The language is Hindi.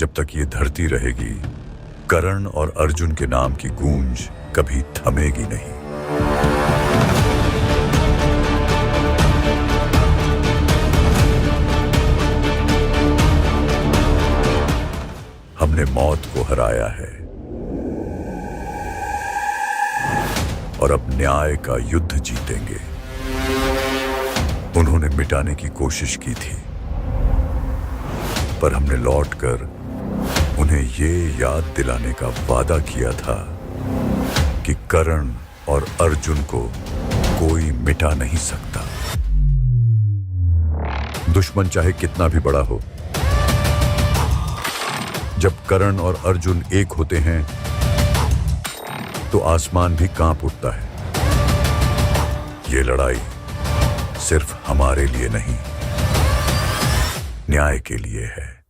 जब तक ये धरती रहेगी, करण और अर्जुन के नाम की गूंज कभी थमेगी नहीं। हमने मौत को हराया है और अब न्याय का युद्ध जीतेंगे। उन्होंने मिटाने की कोशिश की थी, पर हमने लौटकर उन्हें ये याद दिलाने का वादा किया था कि करण और अर्जुन को कोई मिटा नहीं सकता। दुश्मन चाहे कितना भी बड़ा हो, जब करण और अर्जुन एक होते हैं तो आसमान भी कांप उठता है। ये लड़ाई सिर्फ हमारे लिए नहीं, न्याय के लिए है।